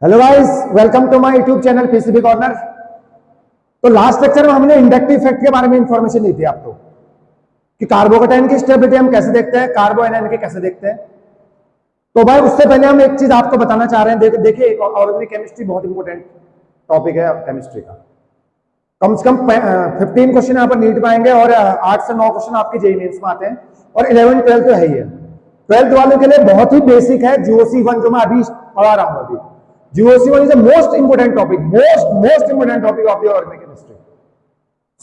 Hello guys, welcome to my YouTube channel PCB corner. तो last lecture में हमने inductive effect के बारे में इंफॉर्मेशन दी थी आपको कि कार्बोकेटाइन की स्टेबिलिटी हम कैसे देखते हैं, कार्बो एनायन की कैसे देखते हैं। तो भाई उससे पहले हम एक चीज आपको बताना चाह रहे हैं। देखिए, ऑर्गेनिक केमिस्ट्री बहुत इंपॉर्टेंट टॉपिक है केमिस्ट्री का। कम से कम 15 क्वेश्चन यहाँ पर नीट में आएंगे और 8 से 9 क्वेश्चन आपके जेईई मेंस में आते हैं और 11 12 तो है ही है। 12th वालों के लिए बहुत ही बेसिक है GOC1 जो मैं अभी पढ़ा रहा हूँ। अभी GOC1 is the most important topic, most important topic of the organic chemistry.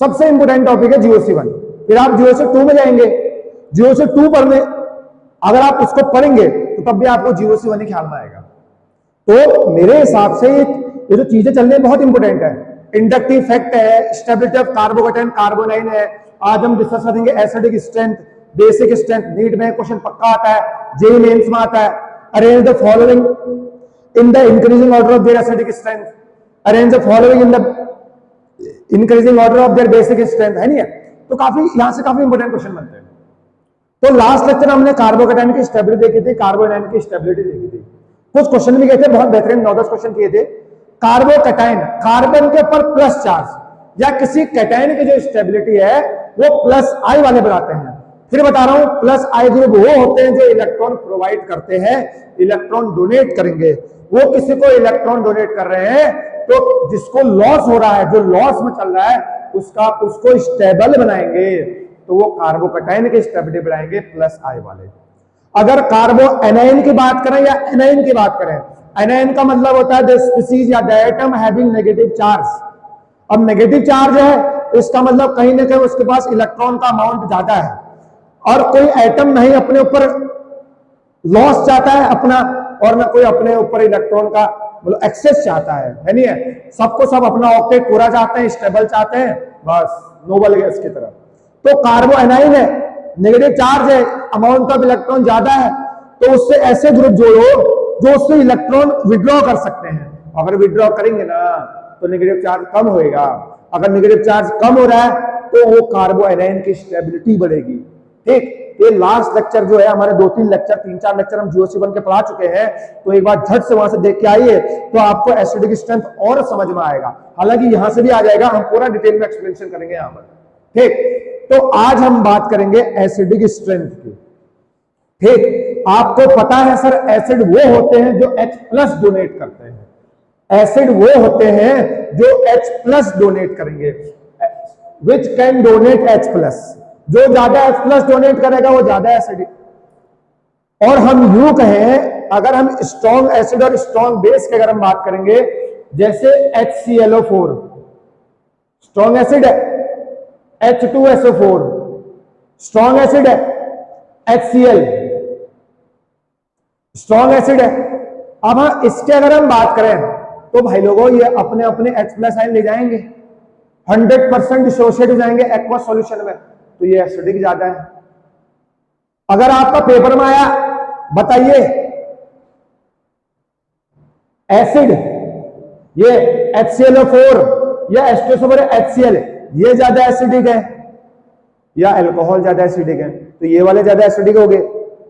सबसे इंपोर्टेंट टॉपिक है GOC1। फिर आप GOC2 में जाएंगे, GOC2 पढ़ने अगर आप उसको पढ़ेंगे तो तब भी आपको GOC1 ही ख्याल में आएगा। तो मेरे हिसाब से ये जो चीजें चल रही है बहुत इंपोर्टेंट है। इंडक्टिव इफेक्ट है, स्टेबिलिटी ऑफ कार्बोकेटाइन, कार्बोनाइन है। आज हम डिस्कस करेंगे acidic strength, basic strength. NEET में क्वेश्चन पक्का आता है, जेईई मेंस में आता है। Arrange the following in the increasing order of their acidic strength, arrange the following in the increasing order of their basic strength, है नहीं है? तो काफी यहां से काफी इंपोर्टेंट क्वेश्चन बनते हैं। तो लास्ट लेक्चर हमने कार्बोकेटाइन की स्टेबिलिटी देखी थी, कार्बोनाइन की स्टेबिलिटी देखी थी। कुछ क्वेश्चन भी गए थे, बहुत बेहतरीन 9-10 क्वेश्चन किए थे। कार्बोकेटाइन, कार्बन के ऊपर प्लस चार्ज या किसी कैटाइन की जो स्टेबिलिटी है वो प्लस आई वाले बनाते हैं। फिर बता रहा हूं, प्लस आई ग्रुप वो होते हैं जो इलेक्ट्रॉन प्रोवाइड करते हैं, इलेक्ट्रॉन डोनेट करेंगे। वो किसी को इलेक्ट्रॉन डोनेट कर रहे हैं तो जिसको लॉस हो रहा है, जो लॉस में चल रहा है उसको स्टेबल बनाएंगे, तो वो कार्बोकेटाइन की स्टेबिलिटी बनाएंगे प्लस आई वाले। अगर कार्बो एनाइन की बात करें या एनाइन की बात करें, एनाइन का मतलब होता है द स्पीसीज या the atom having negative charge. अब नेगेटिव चार्ज है तो इसका मतलब कहीं ना कहीं उसके पास इलेक्ट्रॉन का अमाउंट ज्यादा है और कोई एटम नहीं अपने ऊपर लॉस चाहता है अपना, और ना कोई अपने ऊपर इलेक्ट्रॉन का मतलब एक्सेस चाहता है नहीं है। सबको सब अपना ऑक्टेट पूरा चाहते हैं, स्टेबल चाहते हैं, बस नोबल गैस की तरह। तो कार्बो एनाइन है, नेगेटिव चार्ज है, अमाउंट ऑफ इलेक्ट्रॉन ज्यादा है, तो उससे ऐसे ग्रुप जोड़ो जो उससे इलेक्ट्रॉन विड्रॉ कर सकते हैं। अगर विड्रॉ करेंगे ना तो नेगेटिव चार्ज कम होएगा। अगर नेगेटिव चार्ज कम हो रहा है तो वो कार्बो एनाइन की स्टेबिलिटी बढ़ेगी। ठीक, ये लास्ट लेक्चर जो है हमारे 2-3 लेक्चर, 3-4 लेक्चर हम GOC1 के पढ़ा चुके हैं। तो एक बार झट से वहां से देख के आइए तो आपको एसिडिक स्ट्रेंथ और समझ में आएगा। हालांकि यहां से भी आ जाएगा, हम पूरा डिटेल में एक्सप्लेनेशन करेंगे यहां पर। ठीक, तो आज हम बात करेंगे एसिडिक स्ट्रेंथ की। ठीक, आपको पता है सर एसिड वो होते हैं जो H+ डोनेट करते हैं। एसिड वो होते हैं जो H+ डोनेट करेंगे, विच कैन डोनेट H+। जो ज्यादा H+ डोनेट करेगा वो ज्यादा एसिडिक। और हम यूं कहें, अगर हम स्ट्रॉन्ग एसिड और स्ट्रॉन्ग बेस की अगर हम बात करेंगे, जैसे HClO4 स्ट्रॉन्ग एसिड है, H2SO4 स्ट्रॉन्ग एसिड है, HCl स्ट्रॉन्ग एसिड है। अब हाँ, इसके अगर हम बात करें तो भाई लोगों ये अपने अपने H+ आयन ले जाएंगे, 100% डिसोशिएट हो जाएंगे एक्वस सॉल्यूशन में, तो ये एसिडिक ज्यादा है। अगर आपका पेपर में आया बताइए एसिड ये HClO4 या H2SO4 HCl ये ज्यादा एसिडिक है या अल्कोहल ज्यादा एसिडिक है, तो ये वाले ज्यादा एसिडिक हो गए।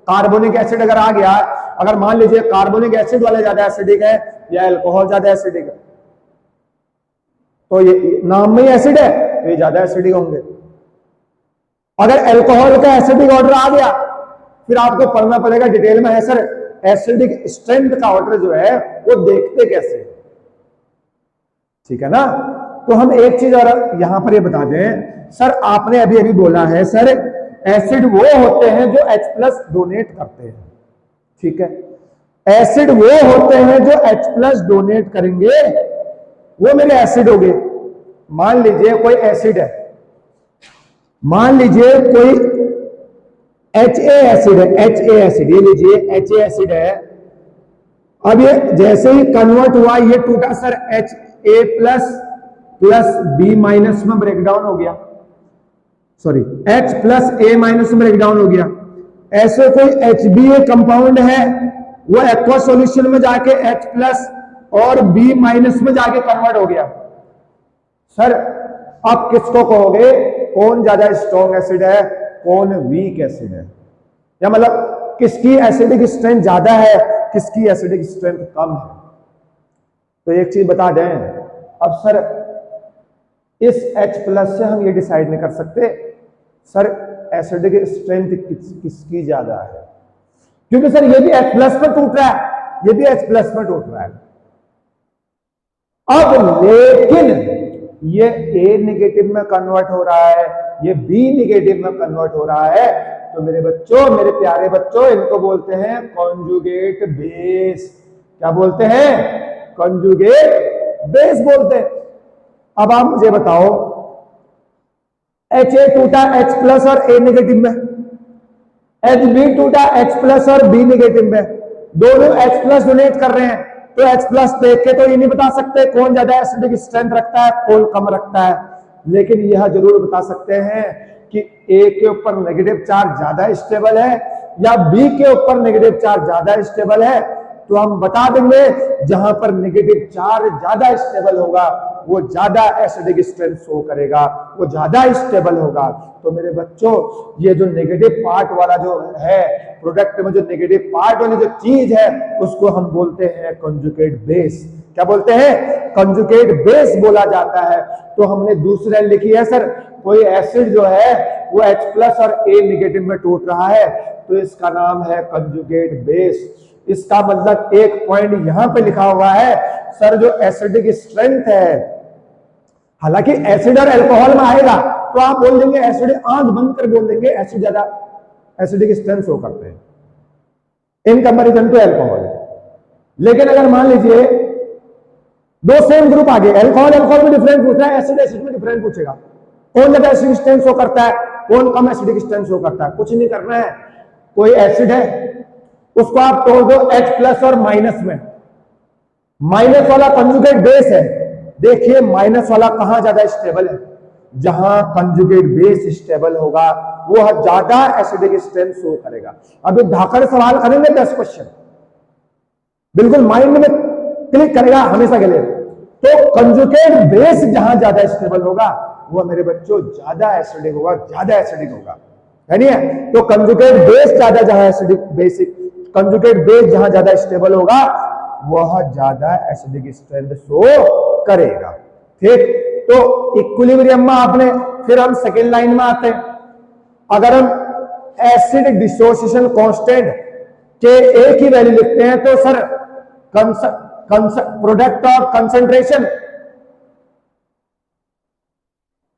कार्बोनिक एसिड अगर आ गया, अगर मान लीजिए कार्बोनिक एसिड वाले ज्यादा एसिडिक है या अल्कोहल ज्यादा एसिडिक है, तो ये नाम में ही एसिड है तो ये ज्यादा एसिडिक होंगे। अगर अल्कोहल का एसिडिक ऑर्डर आ गया फिर आपको पढ़ना पड़ेगा डिटेल में है सर एसिडिक स्ट्रेंथ का ऑर्डर जो है वो देखते कैसे, ठीक है ना। तो हम एक चीज और यहां पर ये बता दें, सर आपने अभी अभी बोला है सर एसिड वो होते हैं जो H+ डोनेट करते हैं, ठीक है। एसिड वो होते हैं जो H+ डोनेट करेंगे, वो मेरे एसिड हो गए। मान लीजिए कोई एसिड है, मान लीजिए कोई HA एसिड है, HA एसिड, ये लीजिए HA एसिड है। अब ये जैसे ही कन्वर्ट हुआ ये टूटा सर HA+ प्लस B- में ब्रेकडाउन हो गया, सॉरी H+A- में ब्रेकडाउन हो गया। ऐसे कोई HBA कंपाउंड है वो एक्वस सॉल्यूशन में जाके H+ और B- में जाके कन्वर्ट हो गया। सर आप किसको कहोगे कौन ज्यादा स्ट्रॉन्ग एसिड है, कौन वीक एसिड है, या मतलब किसकी एसिडिक स्ट्रेंथ ज्यादा है, किसकी एसिडिक स्ट्रेंथ कम है। तो एक चीज बता दें, अब सर इस H+ से हम ये डिसाइड नहीं कर सकते सर एसिडिक स्ट्रेंथ किसकी ज्यादा है, क्योंकि सर ये भी H+ पर टूट रहा है, ये भी H+ पर टूट रहा है। अब लेकिन ये A नेगेटिव में कन्वर्ट हो रहा है, ये B नेगेटिव में कन्वर्ट हो रहा है। तो मेरे बच्चों, मेरे प्यारे बच्चों, इनको बोलते हैं कॉन्जुगेट बेस। क्या बोलते हैं? कॉन्जुगेट बेस बोलते हैं। अब आप मुझे बताओ, HA टूटा H+ और A नेगेटिव में, HB टूटा H+ और B नेगेटिव में, दोनों H+ डोनेट कर रहे हैं। तो H+ देख के तो ये नहीं बता सकते कौन ज्यादा एसिडिक स्ट्रेंथ रखता है, कौन कम रखता है, लेकिन यह जरूर बता सकते हैं कि A के ऊपर नेगेटिव चार्ज ज्यादा स्टेबल है या B के ऊपर नेगेटिव चार्ज ज्यादा स्टेबल है। तो हम बता देंगे जहां पर नेगेटिव चार्ज ज्यादा स्टेबल होगा वो ज्यादा एसिडिक स्ट्रेंथ शो करेगा, वो ज्यादा स्टेबल होगा। तो मेरे बच्चों, ये जो नेगेटिव पार्ट वाला जो है प्रोडक्ट में, जो नेगेटिव पार्ट वाली जो चीज है उसको हम बोलते हैं कंजुगेट बेस। क्या बोलते हैं? कंजुगेट बेस बोला जाता है। तो हमने दूसरी लाइन लिखी है सर, कोई एसिड जो है वो H+ और A नेगेटिव में टूट रहा है तो इसका नाम है कंजुगेट बेस। इसका मतलब एक पॉइंट यहां पे लिखा हुआ है सर, जो एसिडिक स्ट्रेंथ है, हालांकि एसिड और अल्कोहल में आएगा तो आप बोल देंगे एसिड, आंख बंद कर बोल देंगे एसिड ज्यादा एसिडिक स्ट्रेंथ शो करते हैं इन कंपैरिजन टू अल्कोहल। लेकिन अगर मान लीजिए दो सेम ग्रुप आ गए, अल्कोहल में डिफरेंट पूछ रहा है, एसिड में डिफरेंट पूछेगा, कौन ज्यादा एसिडिक स्ट्रेंथ शो करता है, कौन कम एसिडिक स्ट्रेंथ शो करता है। कुछ नहीं करना है, कोई एसिड है उसको आप तोड़ दो H+ और माइनस में, माइनस वाला कंजुगेट बेस है। देखिए माइनस वाला कहां ज्यादा स्टेबल है, जहां कंजुगेट बेस स्टेबल होगा वो ज्यादा एसिडिक स्ट्रेंथ शो करेगा। अभी धाकड़ सवाल करेंगे 10 क्वेश्चन, बिल्कुल माइंड में क्लिक करेगा हमेशा के लिए। तो कंजुगेट बेस जहां ज्यादा स्टेबल होगा वो मेरे बच्चों ज्यादा एसिडिक होगा, ज्यादा एसिडिक होगा, है नहीं है? तो कंजुगेट बेस ज्यादा जहां एसिडिक बेसिक कंजुगेट बेस जहां ज्यादा स्टेबल होगा वह ज्यादा एसिडिक स्ट्रेंथ शो करेगा। ठीक, तो इक्विलिब्रियम में आपने, फिर हम सेकेंड लाइन में आते हैं। अगर हम एसिड डिसोसिएशन कांस्टेंट के A की वैल्यू लिखते हैं तो sir product of concentration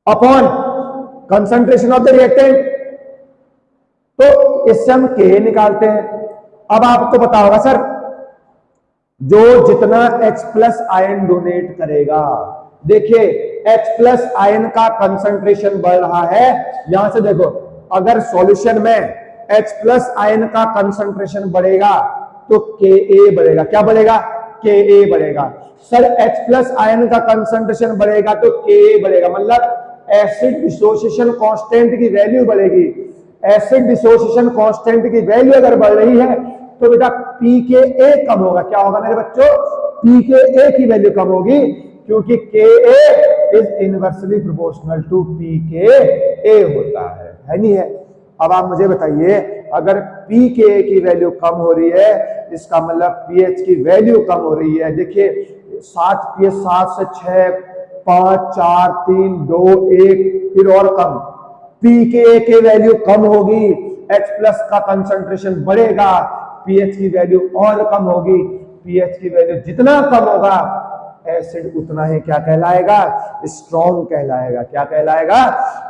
upon concentration of the reactant, तो इससे हम K निकालते हैं। अब आपको पता होगा सर, जो जितना H+ आयन डोनेट करेगा, देखिए H+ आयन का कंसंट्रेशन बढ़ रहा है। यहां से देखो, अगर सॉल्यूशन में H+ आयन का कंसंट्रेशन बढ़ेगा तो Ka बढ़ेगा। क्या बढ़ेगा? Ka बढ़ेगा। सर H+ आयन का कंसंट्रेशन बढ़ेगा तो Ka बढ़ेगा, मतलब एसिड डिसोसिएशन कांस्टेंट की वैल्यू बढ़ेगी। एसिड डिसोसिएशन कांस्टेंट की वैल्यू अगर बढ़ रही है तो बेटा pKa कम होगा। क्या होगा मेरे बच्चों? pKa की वैल्यू कम होगी, क्योंकि Ka is inversely proportional to pKa होता है नहीं है? अब आप मुझे बताइए, अगर pKa की वैल्यू कम हो रही है इसका मतलब pH की वैल्यू कम हो रही है। देखिए 7 pH 7 से 6, 5, 4, 3, 2, 1, फिर और कम, pKa की वैल्यू कम होगी, H+ का कंसंट्रेशन बढ़ेगा, pH की वैल्यू और कम होगी। pH की वैल्यू जितना कम होगा एसिड उतना ही क्या कहलाएगा? स्ट्रॉन्ग कहलाएगा। क्या कहलाएगा?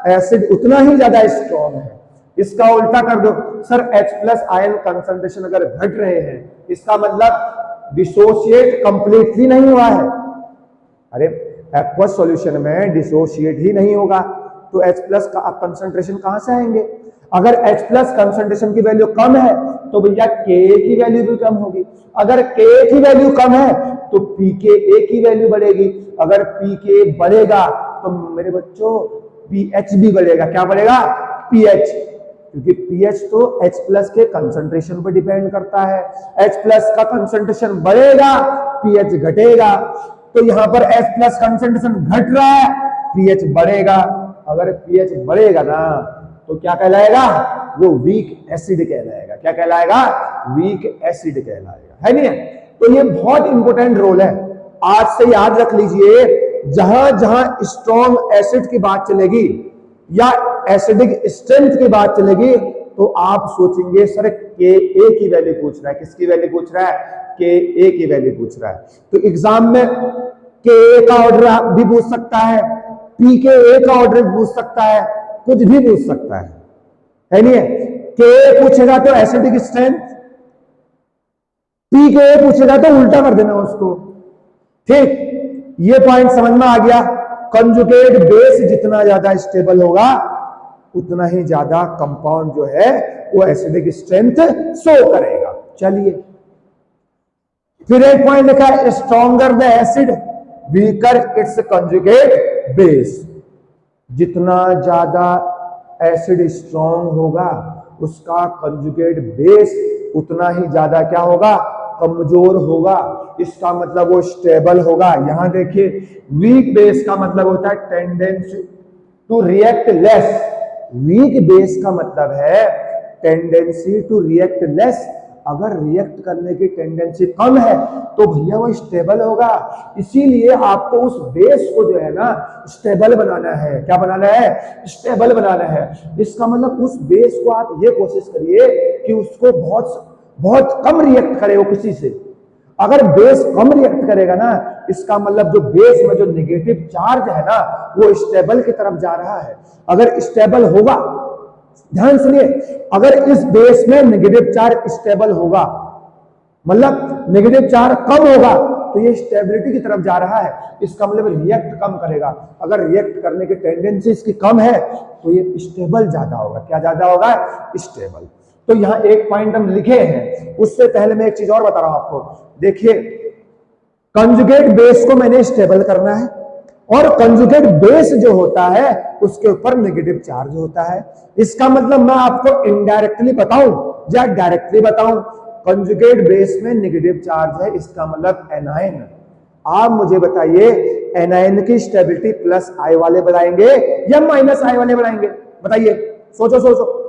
एसिड उतना ही ज्यादा स्ट्रॉन्ग है। इसका उल्टा कर दो, सर H+ आयन कंसंट्रेशन अगर घट रहे हैं इसका मतलब डिसोशिएट कंप्लीटली नहीं हुआ है। अरे एक्वस सॉल्यूशन में डिसोशिएट ही नहीं होगा तो H+ का कंसंट्रेशन कहां से आएंगे? अगर H+ कंसंट्रेशन की वैल्यू कम है तो भैया Ka की वैल्यू भी कम होगी। अगर Ka की वैल्यू कम है तो pKa की वैल्यू बढ़ेगी। अगर pKa बढ़ेगा तो मेरे बच्चों pH भी बढ़ेगा। क्या बढ़ेगा? pH, क्योंकि pH तो H+ के कंसंट्रेशन पर डिपेंड करता है। H+ का कंसंट्रेशन बढ़ेगा, pH घटेगा। तो यहां पर H+ कंसंट्रेशन घट रहा है, pH बढ़ेगा। अगर pH बढ़ेगा ना तो क्या कहलाएगा? वो वीक एसिड कहलाएगा। क्या कहलाएगा? वीक एसिड कहलाएगा, है नहीं? तो ये बहुत इंपॉर्टेंट रोल है। आज से याद रख लीजिए, जहां जहां स्ट्रॉन्ग एसिड की बात चलेगी या एसिडिक स्ट्रेंथ की बात चलेगी तो आप सोचेंगे सर के ए की वैल्यू पूछ रहा है, किसकी वैल्यू पूछ रहा है, के ए की वैल्यू पूछ रहा है। तो एग्जाम में के ए का ऑर्डर भी पूछ सकता है, पी के ए का ऑर्डर भी पूछ सकता है, कुछ भी पूछ सकता है नहीं है? के ए पूछेगा तो एसिडिक स्ट्रेंथ, पी के ए पूछेगा तो उल्टा कर देना उसको। ठीक, ये पॉइंट समझ में आ गया। कंजुगेट बेस जितना ज्यादा स्टेबल होगा उतना ही ज्यादा कंपाउंड जो है वो एसिडिक स्ट्रेंथ शो करेगा। चलिए, फिर एक पॉइंट लिखा है, stronger the acid weaker it's conjugate base. जितना ज्यादा एसिड स्ट्रॉन्ग होगा उसका कंजुगेट बेस उतना ही ज्यादा क्या होगा, कमजोर होगा। इसका मतलब वो स्टेबल होगा। यहां देखिए, वीक बेस का मतलब होता है tendency to react less. Weak base का मतलब है टेंडेंसी टू रिएक्ट लेस। अगर रिएक्ट करने की टेंडेंसी कम है तो भैया वो स्टेबल होगा। इसीलिए आपको उस बेस को जो है ना स्टेबल बनाना है। क्या बनाना है? स्टेबल बनाना है। इसका मतलब उस बेस को आप ये कोशिश करिए कि उसको बहुत कम रिएक्ट करे वो किसी से। अगर बेस कम रिएक्ट करेगा ना, इसका मतलब जो बेस में जो नेगेटिव चार्ज है ना वो स्टेबल की तरफ जा रहा है। अगर स्टेबल होगा, ध्यान सुनिए, अगर इस बेस में नेगेटिव चार्ज स्टेबल होगा, मतलब नेगेटिव चार्ज कम होगा, तो ये स्टेबिलिटी की तरफ जा रहा है। इसका मतलब रिएक्ट कम करेगा। अगर रिएक्ट करने की टेंडेंसी इसकी कम है तो ये स्टेबल ज्यादा होगा। क्या ज्यादा होगा? स्टेबल। तो यहां एक पॉइंट हम लिखे हैं। उससे पहले मैं एक चीज और बता रहा हूं आपको। देखिए, कंजुगेट बेस को मैंने स्टेबल करना है और कंजुगेट बेस जो होता है उसके ऊपर नेगेटिव चार्ज होता है। इसका मतलब मैं आपको इनडायरेक्टली बताऊं या डायरेक्टली बताऊं, कंजुगेट बेस में नेगेटिव चार्ज है, इसका मतलब एनायन। आप मुझे बताइए, एनायन की स्टेबिलिटी प्लस आई वाले बनाएंगे या माइनस आई वाले बनाएंगे? बताइए, सोचो सोचो।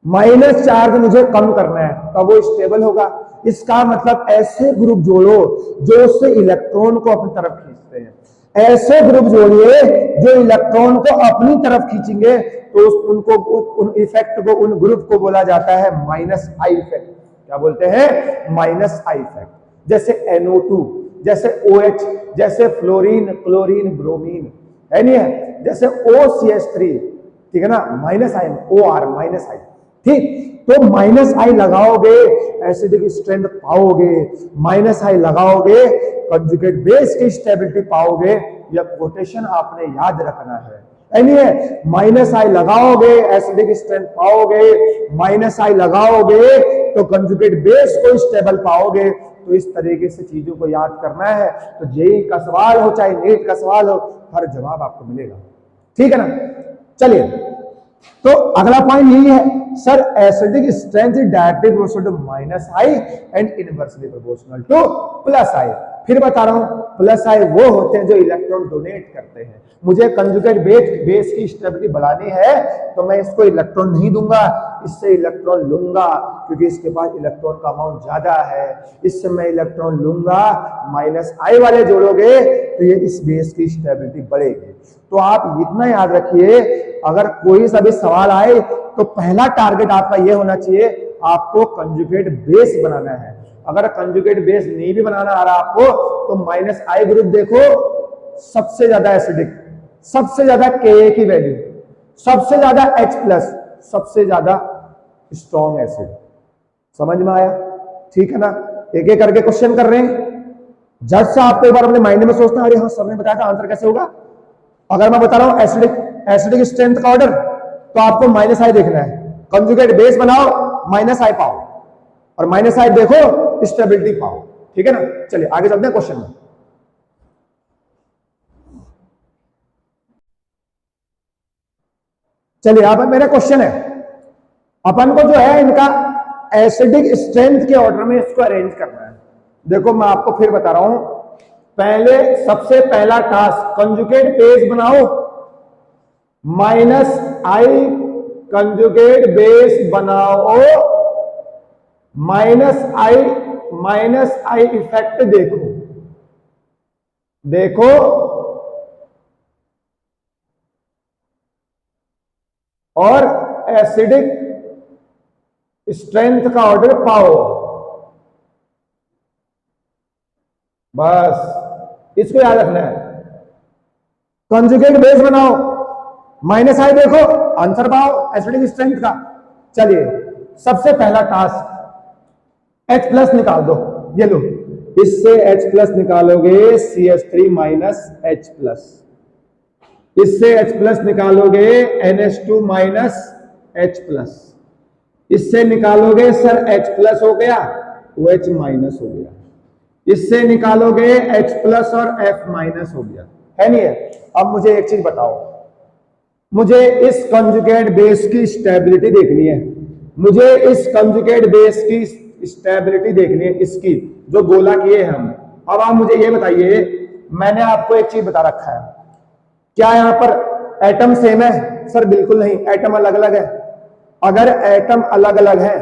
माइनस चार्ज मुझे कम करना है तब वो स्टेबल होगा। इसका मतलब ऐसे ग्रुप जोड़ो जो उससे इलेक्ट्रॉन को अपनी तरफ खींचते हैं। ऐसे ग्रुप जोड़िए जो इलेक्ट्रॉन को अपनी तरफ खींचेंगे, तो उनको उन इफेक्ट को, उन ग्रुप को बोला जाता है माइनस आई इफेक्ट। क्या बोलते हैं? Minus I effect. जैसे NO2, जैसे OH, जैसे फ्लोरीन, क्लोरीन, ब्रोमीन, है नहीं है? जैसे OCH3, ठीक है ना, माइनस आई, OR माइनस आई। ठीक, तो माइनस आई लगाओगे एसिडिक स्ट्रेंथ पाओगे, माइनस आई लगाओगे कंजुगेट बेस की स्टेबिलिटी पाओगे। यह कोटेशन आपने याद रखना है। एनीवे, माइनस आई लगाओगे एसिडिक स्ट्रेंथ पाओगे, माइनस आई लगाओगे तो कंजुगेट बेस को स्टेबल पाओगे। तो इस तरीके से चीजों को याद करना है। तो जेईई का सवाल हो चाहे नीट का सवाल हो, हर जवाब आपको मिलेगा। ठीक है ना? चलिए, तो अगला पॉइंट यही है, sir acidic strength is directly proportional to minus I and inversely proportional to plus I. फिर बता रहा हूं, प्लस आई वो होते हैं जो इलेक्ट्रॉन डोनेट करते हैं। मुझे कंजुगेट बेस की स्टेबिलिटी बढ़ानी है तो मैं इसको इलेक्ट्रॉन नहीं दूंगा, इससे इलेक्ट्रॉन लूंगा क्योंकि इसके पास इलेक्ट्रॉन का अमाउंट ज्यादा है। इससे मैं इलेक्ट्रॉन लूंगा, माइनस आई वाले जोड़ोगे तो ये इस बेस की स्टेबिलिटी बढ़ेगी। तो आप इतना याद रखिए, अगर कोई सा भी सवाल आए तो पहला टारगेट आपका यह होना चाहिए, आपको कंजुगेट बेस बनाना है। अगर कंजुगेट बेस नहीं भी बनाना आ रहा आपको तो माइनस आई ग्रुप देखो, सबसे ज्यादा एसिडिक, सबसे ज्यादा के की वैल्यू, सबसे ज्यादा H+, सबसे ज्यादा स्ट्रॉन्ग एसिड। समझ में आया? ठीक है ना? एक एक करके क्वेश्चन कर रहे हैं। जज से आपको एक बार अपने माइंड में सोचना, अरे हाँ सर ने बताया था, आंसर कैसे होगा? अगर मैं बता रहा हूं एसिडिक स्ट्रेंथ का ऑर्डर, तो आपको माइनस आई देखना है। कंजुगेट बेस बनाओ, माइनस आई पाओ, और माइनस आई देखो, स्टेबिलिटी पाओ। ठीक है ना? चलिए आगे चलते हैं क्वेश्चन में। चलिए, अब मेरा क्वेश्चन है, अपन को जो है इनका एसिडिक स्ट्रेंथ के ऑर्डर में इसको अरेंज करना है। देखो, मैं आपको फिर बता रहा हूं, पहले सबसे पहला टास्क, कंजुगेट बेस बनाओ, माइनस आई कंजुगेट बेस बनाओ, माइनस आई इफेक्ट देखो। देखो और एसिडिक स्ट्रेंथ का ऑर्डर पाओ। बस इसको याद रखना है। कंजुगेट बेस बनाओ, माइनस आई देखो, आंसर पाओ एसिडिक स्ट्रेंथ का। चलिए सबसे पहला टास्क, H प्लस निकाल दो। ये लो, इससे H प्लस निकालोगे CH3 माइनस H प्लस, इससे H प्लस निकालोगे NH2 माइनस H प्लस, इससे निकालोगे सर H प्लस हो गया, OH माइनस हो गया, इससे निकालोगे H प्लस और F माइनस हो गया, है नहीं है। अब मुझे एक चीज बताओ, मुझे इस कंजुगेट बेस की स्टेबिलिटी देखनी है, मुझे इस कंजुगेट बेस की स्टेबिलिटी देखनी है, इसकी जो गोला किए हम। अब आप मुझे ये बताइए, मैंने आपको एक चीज बता रखा है, क्या यहां पर एटम सेम है? सर बिल्कुल नहीं, एटम अलग अलग है। अगर एटम अलग अलग है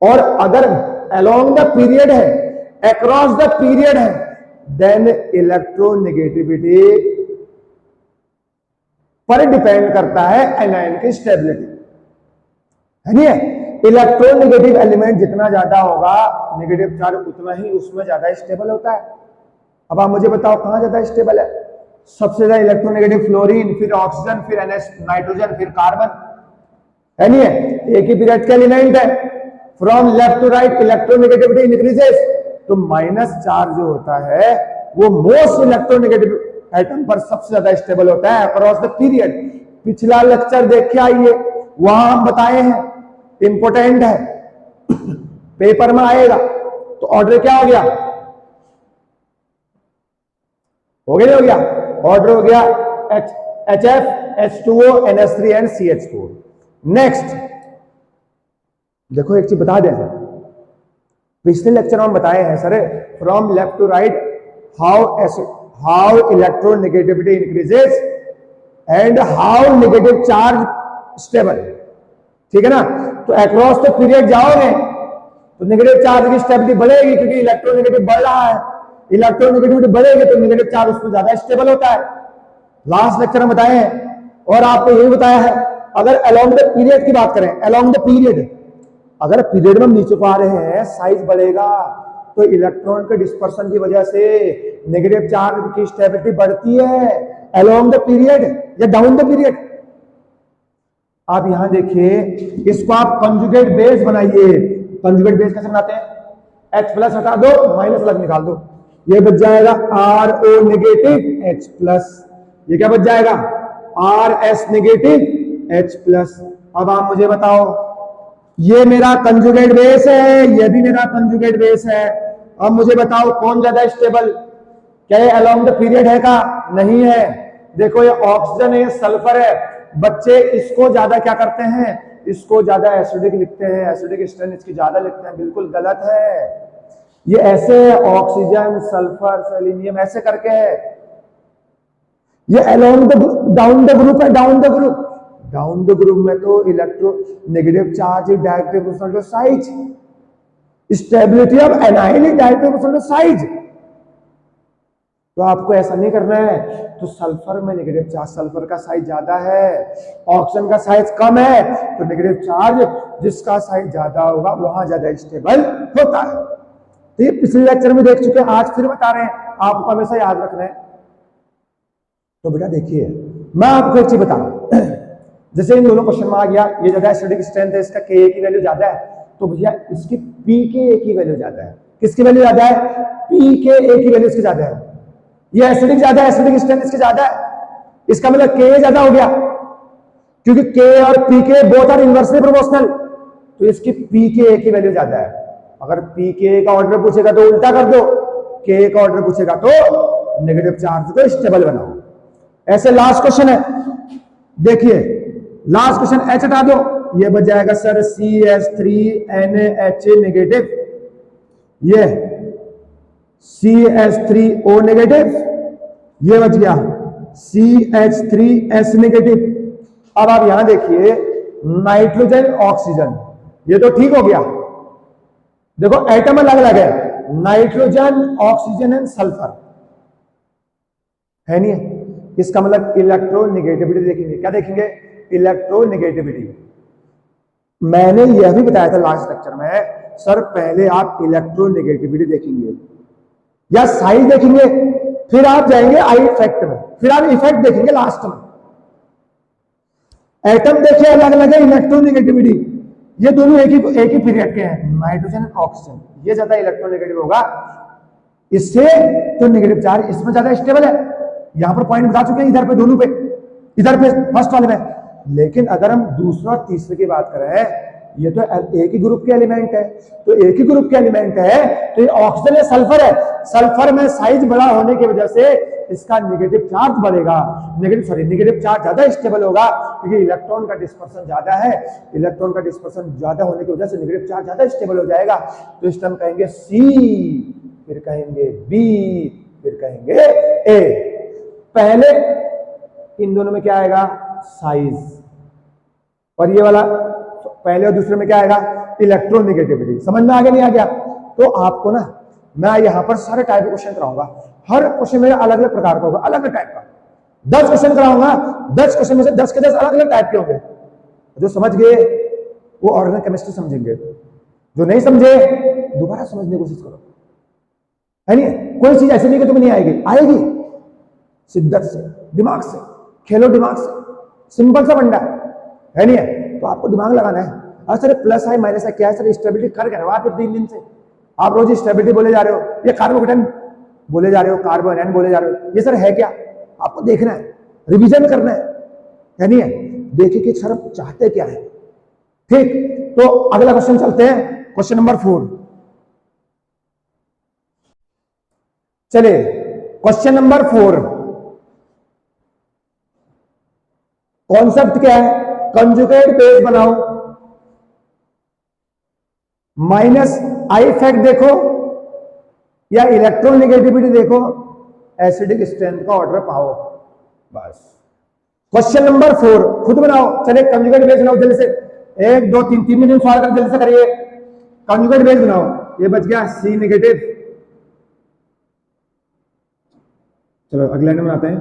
और अगर अलोंग द पीरियड है, अक्रॉस द पीरियड है, देन इलेक्ट्रोनेगेटिविटी पर डिपेंड करता है एनायन की स्टेबिलिटी, है नहीं है। इलेक्ट्रोनेगेटिव एलिमेंट जितना ज्यादा होगा, नेगेटिव चार्ज उतना ही उसमें ज्यादा स्टेबल होता है। अब आप मुझे बताओ कहां ज्यादा स्टेबल है? सबसे ज्यादा इलेक्ट्रोनेगेटिव फ्लोरीन, फिर ऑक्सीजन, फिर नाइट्रोजन, फिर कार्बन, है नहीं है। एक ही पीरियड के एलिमेंट है। From left to right electronegativity increases, तो माइनस चार्ज जो होता है वो मोस्ट इलेक्ट्रोनेगेटिव एटम पर सबसे ज्यादा स्टेबल होता है अक्रॉस द पीरियड। पिछला लेक्चर देख के आइए, वहां हम बताए हैं, इंपोर्टेंट है, पेपर में आएगा। तो ऑर्डर क्या हो गया? हो गया ऑर्डर हो गया HF, H2O, NH3 and CH4। Next देखो एक चीज बता दें, पिछले लेक्चर में हम बताए हैं sir, from left to right how electronegativity increases and how negative charge stable, ठीक है ना। तो अक्रॉस द पीरियड जाओगे तो नेगेटिव चार्ज की स्टेबिलिटी बढ़ेगी, क्योंकि इलेक्ट्रोनेगेटिव बढ़ रहा है, इलेक्ट्रोनेगेटिविटी बढ़ेगी तो नेगेटिव चार्ज उसमें ज्यादा स्टेबल होता है। लास्ट लेक्चर में बताए हैं और आपको यही बताया है, अगर अलोंग द पीरियड की बात करें, अलोंग द पीरियड, अगर पीरियड में हम नीचे को आ रहे हैं, साइज बढ़ेगा तो इलेक्ट्रॉन के डिस्पर्सन की वजह से नेगेटिव चार्ज की स्टेबिलिटी बढ़ती है अलोंग द पीरियड या डाउन द पीरियड। आप यहां देखिए, इसको आप कंजुगेट बेस बनाइए। कंजुगेट बेस कैसे बनाते हैं? H प्लस हटा दो, माइनस अलग निकाल दो, ये बच जाएगा RO नेगेटिव H प्लस, ये क्या बच जाएगा? RS negative H plus. अब आप मुझे बताओ, ये मेरा कंजुगेट बेस है, ये भी मेरा कंजुगेट बेस है। अब मुझे बताओ कौन ज्यादा स्टेबल? क्या ये अलोंग द पीरियड है का? नहीं है। देखो ये ऑक्सीजन है, ये सल्फर है। बच्चे इसको ज्यादा क्या करते हैं? इसको ज्यादा एसिडिक लिखते हैं, एसिडिक स्ट्रेंथ इसकी ज्यादा लिखते हैं, बिल्कुल गलत है। ये ऐसे ऑक्सीजन, सल्फर, सेलेनियम ऐसे करके है। ये along the down the group है, down the group. Down the group में तो electronegative charge is directly proportional to size, stability of anion is directly proportional to size. तो आपको ऐसा नहीं करना है। तो सल्फर में नेगेटिव चार्ज, सल्फर का साइज ज्यादा है, ऑक्सीजन का साइज कम है, तो नेगेटिव चार्ज जिसका साइज ज्यादा होगा वहां ज्यादा स्टेबल होता है। तो ये पिछले लेक्चर में देख चुके हैं, आज फिर बता रहे हैं, आपको हमेशा याद रखना है। तो बेटा देखिए, मैं आपको एक चीज बता रहा हूं, जैसे इन दोनों क्वेश्चन में आ गया, ये ज्यादा एसिडिक स्ट्रेंथ है, इसका Ka की वैल्यू ज्यादा है, तो भैया इसकी pKa की वैल्यू ज्यादा है। किसकी वैल्यू ज्यादा है? pKa की वैल्यू इसकी ज्यादा है। ये एसिडिक ज्यादा है, एसिडिक स्ट्रेंथ इसकी ज्यादा है, इसका मतलब Ka ज्यादा हो गया, क्योंकि K और pK both are inversely proportional, तो इसकी pKa की वैल्यू ज्यादा है। अगर pKa का ऑर्डर पूछेगा तो उल्टा कर दो, Ka का ऑर्डर पूछेगा तो नेगेटिव चार्ज को स्टेबल बनाओ। ऐसे लास्ट क्वेश्चन है, देखिए लास्ट क्वेश्चन, H हटा दो, ये बच जाएगा सर CH3NaHA नेगेटिव, ये CH3O नेगेटिव, ये बच गया CH3S नेगेटिव। अब आप यहां देखिए, नाइट्रोजन ऑक्सीजन, ये तो ठीक हो गया। देखो एटम अलग अलग है, नाइट्रोजन, ऑक्सीजन एंड सल्फर, है नहीं है। इसका मतलब इलेक्ट्रोनेगेटिविटी देखेंगे। क्या देखेंगे? इलेक्ट्रोनेगेटिविटी। मैंने यह भी बताया था लास्ट लेक्चर में, सर पहले आप इलेक्ट्रोनेगेटिविटी देखेंगे या साइज देखेंगे, फिर आप जाएंगे आई इफेक्ट में, फिर आप इफेक्ट देखेंगे लास्ट में। एटम देखिए अलग अलग है, इलेक्ट्रोनेगेटिविटी ये दोनों एक ही पीरियड के हैं, नाइट्रोजन और ऑक्सीजन। ये ज्यादा इलेक्ट्रोनेगेटिव होगा, इससे तो नेगेटिव चार्ज इसमें ज्यादा स्टेबल है। यहां पर पॉइंट बता चुके हैं, इधर पे दोनों पे, इधर पे फर्स्ट वाले में। लेकिन अगर हम दूसरा और तीसरे की बात करें, ये तो एक ही ग्रुप के एलिमेंट है, तो एक ही ग्रुप के एलिमेंट है, तो ये ऑक्सीजन है, सल्फर है। सल्फर में साइज बड़ा होने की वजह से इसका नेगेटिव चार्ज बढ़ेगा, नेगेटिव चार्ज ज्यादा स्टेबल होगा, क्योंकि इलेक्ट्रॉन का डिस्पर्सन ज्यादा है। इलेक्ट्रॉन का डिस्पर्सन ज्यादा होने की वजह से नेगेटिव चार्ज ज्यादा स्टेबल हो जाएगा। तो इस टाइम कहेंगे सी, फिर कहेंगे बी, फिर कहेंगे ए। पहले इन दोनों में क्या आएगा? साइज। और ये वाला पहले और दूसरे में क्या आएगा? इलेक्ट्रोनेगेटिविटी। समझ में आ गया नहीं आ गया? तो आपको ना मैं यहां पर सारे टाइप के क्वेश्चन कराऊंगा। हर क्वेश्चन मेरा अलग अलग प्रकार का होगा, अलग अलग टाइप का। 10 क्वेश्चन कराऊंगा, 10 क्वेश्चन में से 10 के 10 अलग अलग टाइप के होंगे। जो समझ गए वो ऑर्गेनिक केमिस्ट्री समझेंगे, जो नहीं समझे दोबारा समझने की कोशिश करो, है नहीं? कोई चीज ऐसी नहीं कि तुम्हें नहीं आएगी, आएगी। शिद्दत से, दिमाग से खेलो, दिमाग से। सिंपल सा फंडा है नहीं है? तो आपको दिमाग लगाना है। और सर प्लस है माइनस है क्या है? सर स्टेबिलिटी कर रहा है 3 दिन से, आप रोज स्टेबिलिटी बोले जा रहे हो, ये कार्बोकेटाइन बोले जा रहे हो, कार्बोएनायन बोले जा रहे हो, ये सर है क्या? आपको देखना है, रिवीजन करना है नहीं है? देखिए कि सर चाहते क्या है। ठीक, तो अगला क्वेश्चन चलते हैं, क्वेश्चन नंबर 4। चलिए क्वेश्चन नंबर 4, कॉन्सेप्ट क्या है? कंजुगेट बेस बनाओ, माइनस आई इफेक्ट देखो या इलेक्ट्रोनेगेटिविटी देखो, एसिडिक स्ट्रेंथ का ऑर्डर पाओ, बस। क्वेश्चन नंबर 4 खुद बनाओ। चलिए कंजुगेट बेस बनाओ जल्दी से, 1 2 3 मिनट सवाल कर जल्दी से करिए। कंजुगेट बेस बनाओ। ये बच गया सी नेगेटिव। चलो अगले नंबर आते हैं,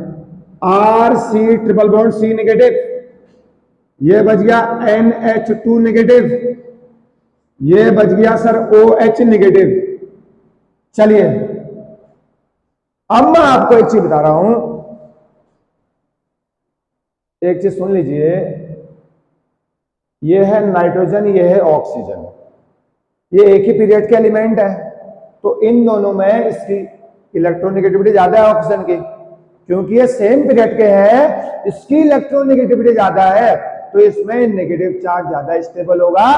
R C triple bond C negative. ये बच गया NH2 नेगेटिव। ये बच गया सर OH नेगेटिव। चलिए अब मैं आपको एक चीज बता रहा हूं, एक चीज सुन लीजिए। ये है नाइट्रोजन, ये है ऑक्सीजन, ये एक ही पीरियड के एलिमेंट है। तो इन दोनों में इसकी इलेक्ट्रोनेगेटिविटी ज्यादा है ऑक्सीजन की, क्योंकि ये सेम पीरियड के हैं, इसकी इलेक्ट्रोनेगेटिविटी ज्यादा है, तो इसमें नेगेटिव चार्ज ज्यादा स्टेबल होगा,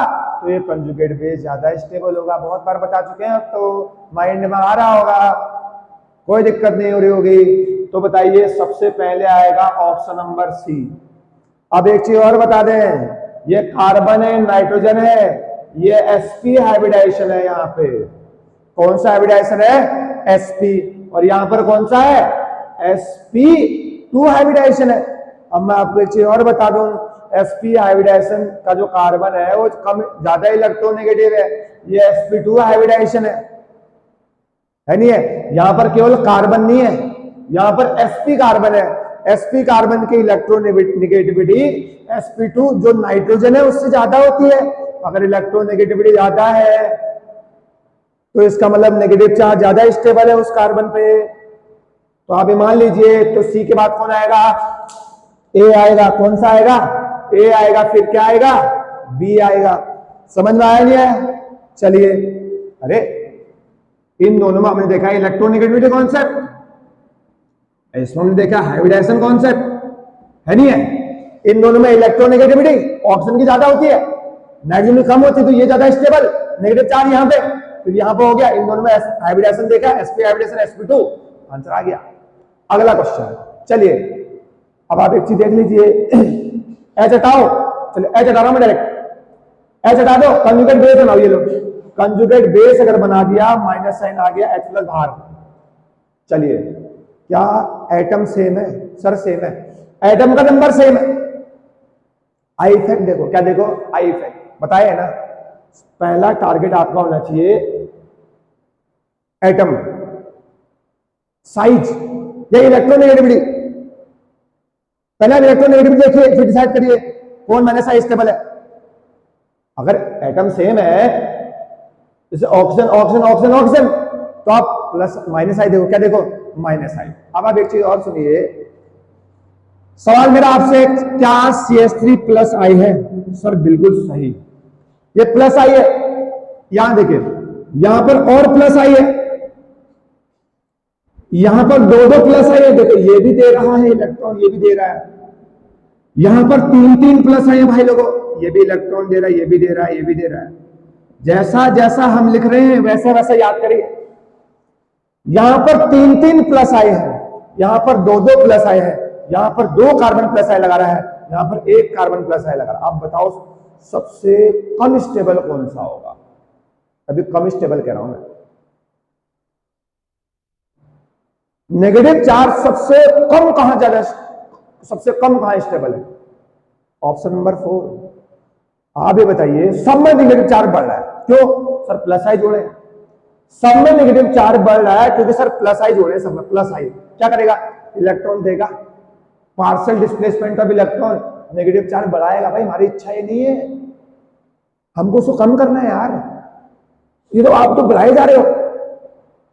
तो ये कंजुगेट बेस ज्यादा स्टेबल होगा। बहुत बार बता चुके हैं, तो माइंड में आ रहा होगा, कोई दिक्कत नहीं हो रही होगी। तो बताइए सबसे पहले आएगा ऑप्शन नंबर सी। अब एक चीज और बता दें, ये कार्बन है, नाइट्रोजन है, ये sp हाइब्रिडाइजेशन है। यहाँ पे कौन सा हाइब्रिडाइजेशन है? sp। और यहाँ पर कौन सा है? sp2 हाइब्रिडाइजेशन है। अब मैं आपको एक चीज और बता दूं, sp हाइब्रिडाइजेशन का जो कार्बन है वो कम ज्यादा इलेक्ट्रोनेगेटिव है, ये sp2 हाइब्रिडाइजेशन है नहीं है? यहां पर केवल कार्बन नहीं है, यहां पर sp कार्बन है। sp कार्बन की इलेक्ट्रोनेगेटिविटी sp2 जो नाइट्रोजन है उससे ज्यादा होती है। अगर इलेक्ट्रोनेगेटिविटी ज्यादा है तो इसका मतलब नेगेटिव चार्ज ज्यादा स्टेबल है उस कार्बन पे। तो आप ये मान लीजिए, तो सी के बाद कौन आएगा? ए आएगा। कौन सा आएगा? ए आएगा। फिर क्या आएगा? बी आएगा। समझ में आया नहीं आया? चलिए, अरे इन दोनों में हमने देखा इलेक्ट्रोनेगेटिविटी कॉन्सेप्ट, इसमें हमने देखा हाइब्रिडाइजेशन कॉन्सेप्ट, है नहीं है? इन दोनों में इलेक्ट्रोनेगेटिविटी ऑक्सीजन की ज्यादा होती है, नाइट्रोजन की कम होती है, तो ये ज्यादा स्टेबल, नेगेटिव चार्ज यहाँ पे, फिर यहाँ पे हो गया। इन दोनों में हाइब्रिडाइजेशन देखा, sp हाइब्रिडेशन sp2, आंसर आ गया। अगला क्वेश्चन, चलिए अब आप एक चीज देख लीजिए, एच हटाओ। चलिए एच हटा रहा हूं मैं डायरेक्ट, एच हटा दो, कंजुगेट बेस बनाओ। ये लो कंजुगेट बेस अगर बना दिया, माइनस साइन आ गया, H प्लस बाहर। चलिए क्या एटम सेम है? सर सेम है, एटम का नंबर सेम है। आई इफेक्ट देखो, क्या देखो? आई इफेक्ट बताया है ना। पहला टारगेट आपका होना चाहिए एटम साइज, ये इलेक्ट्रोनेगेटिविटी, पहले इलेक्ट्रोनेगेटिविटी देखिए फिर डिसाइड करिए कौन माइनस आई स्टेबल है। अगर एटम सेम है जैसे ऑक्सीजन ऑक्सीजन ऑक्सीजन ऑक्सीजन तो आप प्लस माइनस आई देखो, क्या देखो माइनस आई। अब आप एक चीज और सुनिए, सवाल मेरा आपसे, क्या CH3 प्लस आई है? सर बिल्कुल सही, ये प्लस आई है। यहां देखिए यहां पर और प्लस आई है, यहां पर दो दो प्लस आई है, देखो ये भी दे रहा है इलेक्ट्रॉन, ये भी दे रहा है। यहां पर तीन तीन प्लस आई है भाई लोगों, ये भी इलेक्ट्रॉन दे रहा है, ये भी दे रहा है, ये भी दे रहा है। जैसा जैसा हम लिख रहे हैं वैसा वैसा याद करिए। यहां पर तीन तीन प्लस आए हैं, यहां पर दो दो प्लस आए हैं, यहां पर दो कार्बन प्लस आई लगा रहा है, यहां पर एक कार्बन प्लस आई लगा रहा है। आप बताओ सबसे कम स्टेबल कौन सा होगा? अभी कम स्टेबल कह रहा हूं मैं, नेगेटिव चार्ज सबसे कम कहां ज्यादा, सबसे कम कहां स्टेबल है? Option number 4। आप ये बताइए, सब में नेगेटिव चार्ज बढ़ रहा है, क्यों? सर प्लस आई जोड़े, सब में नेगेटिव चार्ज बढ़ रहा है क्योंकि सर प्लस आई जोड़े, सब में प्लस आई क्या करेगा? इलेक्ट्रॉन देगा, partial displacement of electron, negative charge बढ़ाएगा। भाई हमारी इच्छा ये नहीं है, हमको उसको कम करना है यार, ये तो आप तो बढ़ाए जा रहे हो,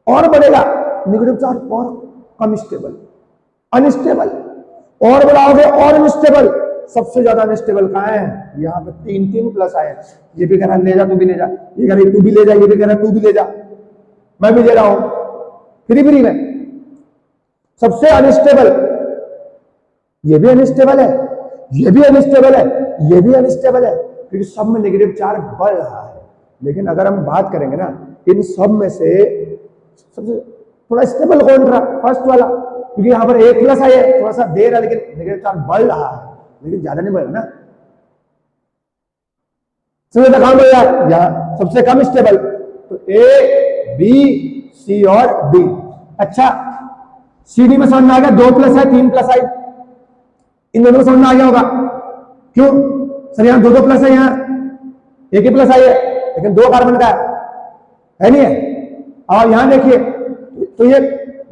और बढ़ेगा नेगेटिव चार्ज और कम स्टेबल, अनस्टेबल, और बढ़ाओगे और अनस्टेबल। सबसे ज्यादा अनस्टेबल कहां है? यहां पे तीन तीन प्लस आए, ये भी कह रहा ले जा तू भी ले जा, ये कह रहा तू भी ले जा, ये भी कह रहा तू भी ले जा, मैं भी ले रहा हूं फ्री फ्री में। सबसे अनस्टेबल, ये भी अनस्टेबल है, ये भी अनस्टेबल है, ये भी अनस्टेबल है, क्योंकि सब में नेगेटिव चार्ज बढ़ रहा है। लेकिन अगर हम बात करेंगे ना इन सब में से सबसे थोड़ा स्टेबल कौन रहा? फर्स्ट वाला, क्योंकि यहां पर एक प्लस आई है, थोड़ा सा देर है लेकिन नेगेटिव चार्ज बढ़ रहा है, लेकिन ज्यादा नहीं बढ़ रहा ना। सबसे कम बढ़ रहा यहां, सबसे कम स्टेबल तो ए बी सी और डी। अच्छा सी डी में समझ में आ गया, दो प्लस है तीन प्लस आई, इन दोनों को समझ में आ गया होगा। क्यों सर? यहां दो दो प्लस है, यहां एक ही प्लस आई है, लेकिन दो कार्बन का है नहीं है। और यहां देखिए तो ये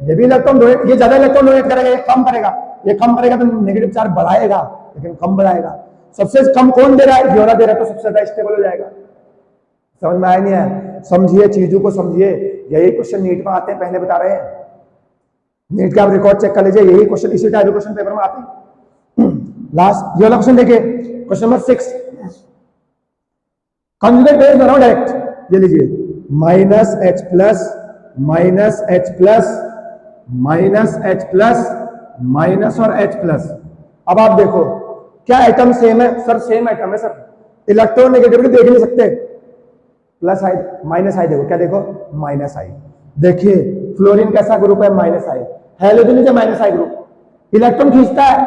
भी इलेक्ट्रॉन डोनेट, ये ज्यादा इलेक्ट्रॉन डोनेट करेगा, ये कम करेगा, ये कम करेगा तो नेगेटिव चार्ज बढ़ाएगा लेकिन कम बढ़ाएगा। सबसे कम कौन दे रहा है? ये वाला दे रहा है, तो सबसे ज्यादा स्टेबल हो जाएगा। समझ में आया नहीं है? समझिए चीजों को समझिए, यही क्वेश्चन नीट में आते हैं, पहले बता रहे हैं। नीट का आप रिकॉर्ड चेक कर लीजिए, यही क्वेश्चन इसी टाइप के क्वेश्चन पेपर में आते हैं। लास्ट ये वाला क्वेश्चन देखिए, क्वेश्चन नंबर 6, कंजुगेट बेस बनाओ डायरेक्ट, ये लीजिए minus H plus minus H plus minus H plus minus और एच प्लस। अब आप देखो क्या एटम सेम है? सर सेम एटम है सर, इलेक्ट्रॉन नेगेटिविटी देख नहीं सकते, प्लस आई माइनस आई, देखो क्या देखो माइनस आई। देखिए फ्लोरीन कैसा ग्रुप है? माइनस आई। हेलोजन माइनस आई ग्रुप, इलेक्ट्रॉन खींचता है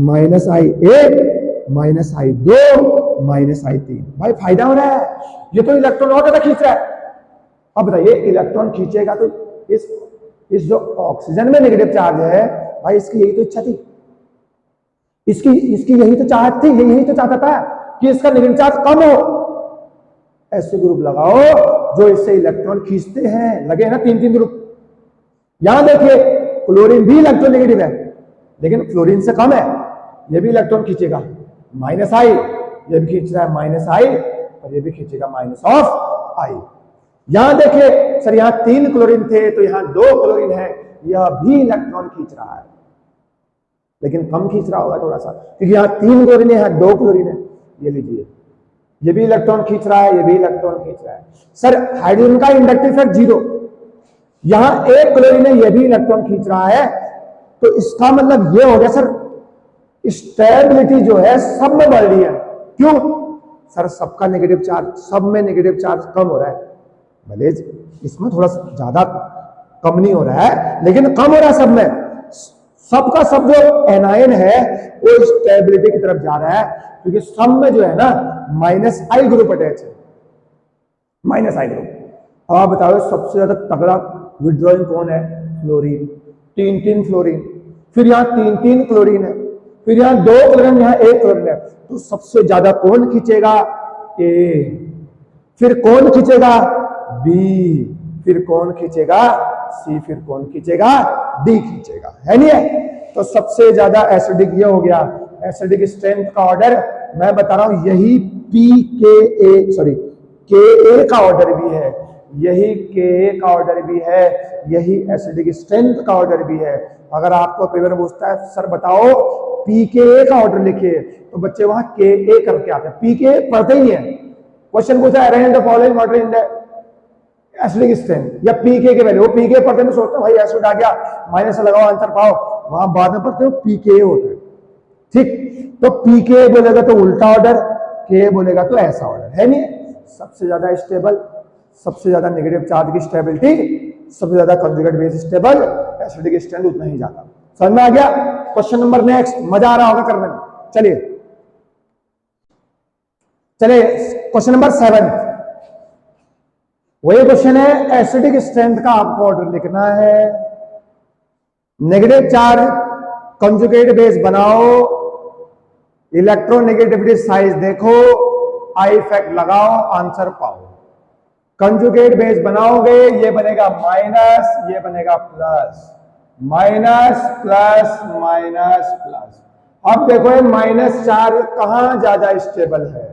माइनस आई एक माइनस आई दो माइनस आई तीन। भाई फायदा हो रहा है, ये तो इलेक्ट्रॉन और ज्यादा खींच रहा है। अब बताइए इलेक्ट्रॉन खींचेगा तो इस जो ऑक्सीजन में नेगेटिव चार्ज है भाई, इसकी यही तो इच्छा थी, इसकी यही तो चाहत थी, यही तो चाहता था कि इसका नेगेटिव चार्ज कम हो। ऐसे ग्रुप लगाओ जो इससे इलेक्ट्रॉन खींचते हैं, लगे ना तीन तीन ग्रुप। यहां देखिए क्लोरीन भी इलेक्ट्रॉन नेगेटिव है लेकिन फ्लोरीन से कम है, ये भी इलेक्ट्रॉन खींचेगा माइनस आई, ये भी खींच रहा है माइनस आई, और ये भी खींचेगा माइनस ऑफ आई। यहां देखिए सर यहां तीन क्लोरीन थे तो यहां दो क्लोरीन है, यह भी इलेक्ट्रॉन खींच रहा है लेकिन कम खींच रहा होगा थोड़ा सा, क्योंकि यहां तीन क्लोरीन है, यहां दो क्लोरीन है। ये लीजिए ये भी इलेक्ट्रॉन खींच रहा है, ये भी इलेक्ट्रॉन खींच रहा है। सर हाइड्रोजन का इंडक्टिव इफेक्ट 0, यहां एक क्लोरीन है, ये भी इलेक्ट्रॉन खींच रहा है, तो इसका मतलब ये हो गया सर स्टेबिलिटी जो है सब में बढ़ रही है। क्यों? सर सबका नेगेटिव चार्ज, सब में नेगेटिव चार्ज कम हो रहा है, भले इसमें थोड़ा ज्यादा कम नहीं हो रहा है लेकिन कम हो रहा है सब में। सबका सब जो एनायन है वो स्टेबिलिटी की तरफ जा रहा है, क्योंकि सब में जो है ना माइनस आई ग्रुप अटैच है, माइनस आई ग्रुप। अब आप बताओ सबसे ज्यादा तगड़ा विड्रॉइंग कौन है? फ्लोरीन, तीन तीन फ्लोरीन, फिर यहाँ तीन तीन क्लोरीन है, फिर यहाँ दो क्लोरीन, यहाँ एक क्लोरीन है, तो सबसे ज्यादा कौन खींचेगा? ए। फिर कौन खींचेगा? बी। फिर कौन खींचेगा? सी। फिर कौन खींचेगा? डी खींचेगा, है नहीं है? तो सबसे ज्यादा एसिडिक ये हो गया, एसिडिक स्ट्रेंथ का ऑर्डर मैं बता रहा हूं, यही के का ऑर्डर भी है, यही के का ऑर्डर भी है, यही एसिडिक स्ट्रेंथ का ऑर्डर भी है। अगर आपको पेपर पूछता है सर बताओ पीके का ऑर्डर लिखिए, तो बच्चे वहां के करके आते हैं, पीके पढ़ते ही नहीं है। क्वेश्चन पूछा है arrange the following order in the acidic strength या पीके के वैल्यू, वो पीके पढ़ते हैं तो सोचते भाई एसिड आ गया माइनस लगाओ आंसर पाओ, वहां बाद में पढ़ते हो पीके होता है। ठीक, तो पीके बोलेगा तो उल्टा ऑर्डर, के बोलेगा तो ऐसा ऑर्डर, है नहीं? सबसे ज्यादा स्टेबल, सबसे ज्यादा नेगेटिव चार्ज की स्टेबिलिटी, सबसे ज्यादा conjugate base stable, acidic strength उतना ही ज्यादा। समझ में आ गया? क्वेश्चन नंबर नेक्स्ट, मजा आ रहा होगा करने में। चलिए क्वेश्चन नंबर 7, वही क्वेश्चन है, एसिडिक स्ट्रेंथ का आपको ऑर्डर लिखना है, नेगेटिव चार्ज कंजुगेट बेस बनाओ, इलेक्ट्रोनेगेटिविटी साइज देखो, आई इफेक्ट लगाओ, आंसर पाओ। कंजुगेट बेस बनाओगे, ये बनेगा माइनस, ये बनेगा plus, minus plus minus plus. अब देखो ये माइनस चार्ज कहां ज्यादा स्टेबल है,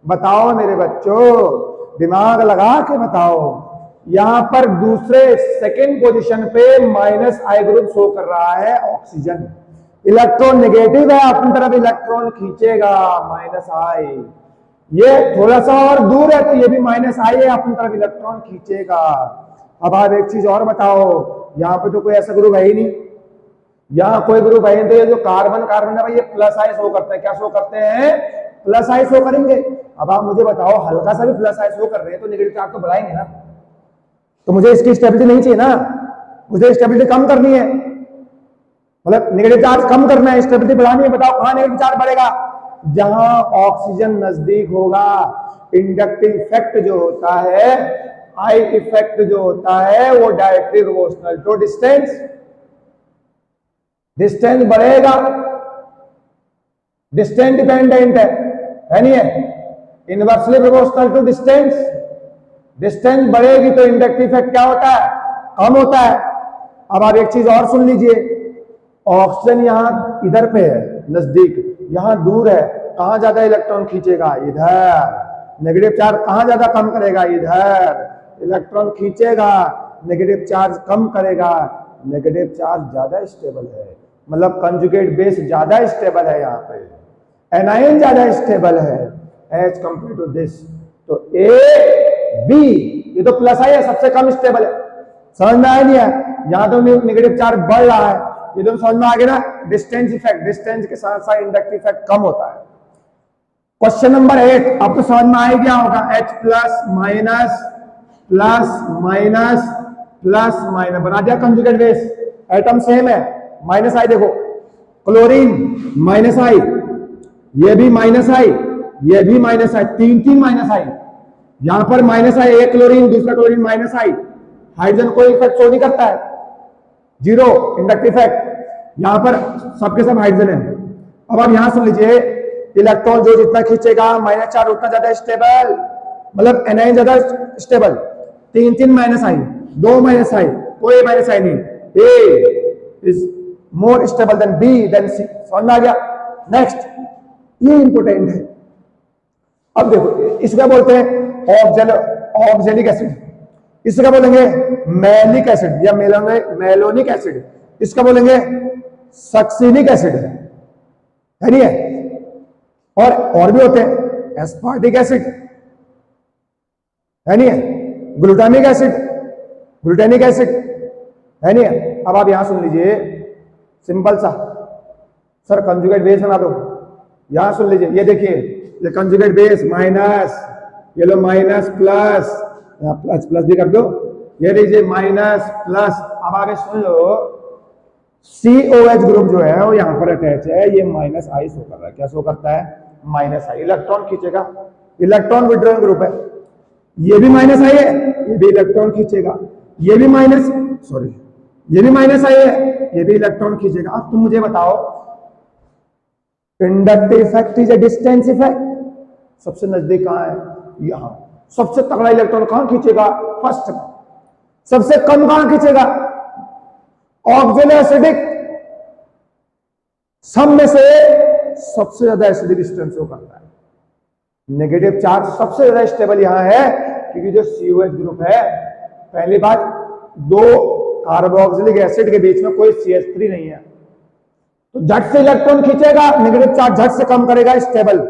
बताओ मेरे बच्चों, दिमाग लगा के बताओ। यहां पर दूसरे सेकंड पोजीशन पे माइनस आई ग्रुप शो कर रहा है ऑक्सीजन, इलेक्ट्रॉन नेगेटिव है, अपनी तरफ इलेक्ट्रॉन खींचेगा माइनस आई, ये थोड़ा सा और दूर है तो ये भी माइनस आई है, अपनी तरफ इलेक्ट्रॉन खींचेगा। अब आप एक चीज और बताओ, यहाँ पे तो कोई ऐसा ग्रुप है ही नहीं, यहाँ कोई ग्रुप है नहीं, तो ये जो कार्बन कार्बन है भाई ये प्लस आई शो करते हैं, क्या शो करते हैं? प्लस आई शो करेंगे। अब आप मुझे बताओ हल्का सा भी प्लस आई शो कर रहे हैं तो नेगेटिव चार्ज तो बढ़ाएंगे ना, तो मुझे इसकी स्टेबिलिटी नहीं चाहिए ना, मुझे स्टेबिलिटी कम करनी है, मतलब नेगेटिव चार्ज कम करना है, स्टेबिलिटी बढ़ानी है। बताओ कहां नेगेटिव चार्ज बढ़ेगा? जहां ऑक्सीजन नजदीक होगा। इंडक्टिव इफेक्ट जो होता है, आई इफेक्ट जो होता है, वो directly proportional to distance, distance बढ़ेगा, डिस्टेंस डिपेंडेंट है नहीं है, inversely proportional to distance, distance बढ़ेगी तो इंडक्टिव इफेक्ट क्या होता है? कम होता है। अब आप एक चीज और सुन लीजिए, ऑक्सीजन यहां इधर पे है नजदीक, यहां दूर है, कहां ज्यादा इलेक्ट्रॉन खींचेगा? इधर। नेगेटिव चार्ज कहां ज्यादा कम करेगा? इधर। इलेक्ट्रॉन खींचेगा, नेगेटिव चार्ज कम करेगा, नेगेटिव चार्ज ज्यादा स्टेबल है, मतलब कंजुगेट बेस ज्यादा स्टेबल है, यहाँ पे एनायन ज्यादा स्टेबल है एज कंपेयर टू दिस। तो ए बी, ये तो प्लस आई है, सबसे कम स्टेबल है। समझ में आया नहीं है? यहां तो नेगेटिव चार्ज बढ़ रहा है, ये तो समझ में आ गया ना, डिस्टेंस इफेक्ट, डिस्टेंस के साथ साथ इंडक्टिव इफेक्ट कम होता है। क्वेश्चन नंबर 8 अब तो समझ में आ गया होगा, H plus minus plus minus plus minus बना दिया कंजुगेट बेस, एटम सेम है, माइनस आई देखो, क्लोरीन माइनस आई, ये भी माइनस आई, ये भी माइनस आई, तीन माइनस आई, यहां पर माइनस आई, एक क्लोरीन दूसरा क्लोरीन माइनस आई, हाइड्रोजन कोई इफेक्ट शो नहीं करता है, जीरो इंडक्टिव इफेक्ट, यहां पर सबके सब हाइड्रोजन है। अब आप यहां सुन लीजिए, इलेक्ट्रॉन जो जितना खींचेगा माइनस चार्ज उतना ज्यादा स्टेबल, मतलब एनायन ज्यादा स्टेबल, तीन माइनस आई, दो माइनस आई, कोई माइनस आई नहीं, A is more stable than B than C. समझ में आ गया? नेक्स्ट, ये इंपोर्टेंट है। अब देखो इसका बोलते हैं ऑक्जेलिक एसिड, इसका बोलेंगे मैलिक एसिड या मेलोनिक एसिड, इसका बोलेंगे सक्सिनिक एसिड, है नहीं है? और भी होते हैं एस्पार्टिक एसिड, है नहीं है? ग्लूटामिक एसिड, ग्लूटेनिक एसिड, है नहीं है? अब आप यहां सुन लीजिए, सिंपल सा, सर कंजुगेट बेस बना दो, यहां सुन लीजिए, ये देखिए, ये कंजुगेट बेस माइनस, ये लो माइनस प्लस, प्लस प्लस भी कर दो, ये लीजिए माइनस प्लस। अब आगे सुन लो, COH ग्रुप जो है वो यहां पर अटैच है, ये माइनस आई शो कर रहा है, क्या शो करता है? माइनस आई, इलेक्ट्रॉन खींचेगा, इलेक्ट्रॉन विड्रॉइंग ग्रुप है, ये भी माइनस आई है, ये भी इलेक्ट्रॉन खींचेगा, ये भी माइनस, सॉरी ये भी माइनस आई है, ये भी इलेक्ट्रॉन खींचेगा। अब तुम मुझे बताओ, inductive effect is a distance effect, सबसे नजदीक कहां है? यहां। सबसे तगड़ा इलेक्ट्रॉन कहां खींचेगा? फर्स्ट में। सबसे कम कहां खींचेगा? ऑक्सिजन एसिडिक सब में से सबसे ज्यादा एसिडिक स्ट्रेंथ शो करता है। नेगेटिव चार्ज सबसे ज्यादा स्टेबल यहां है क्योंकि जो COH ग्रुप है, पहली बात, दो कार्बोक्सिलिक एसिड के बीच में कोई CH3 नहीं है, तो झट से इलेक्ट्रॉन खींचेगा, नेगेटिव चार्ज झट से कम करेगा, स्टेबल।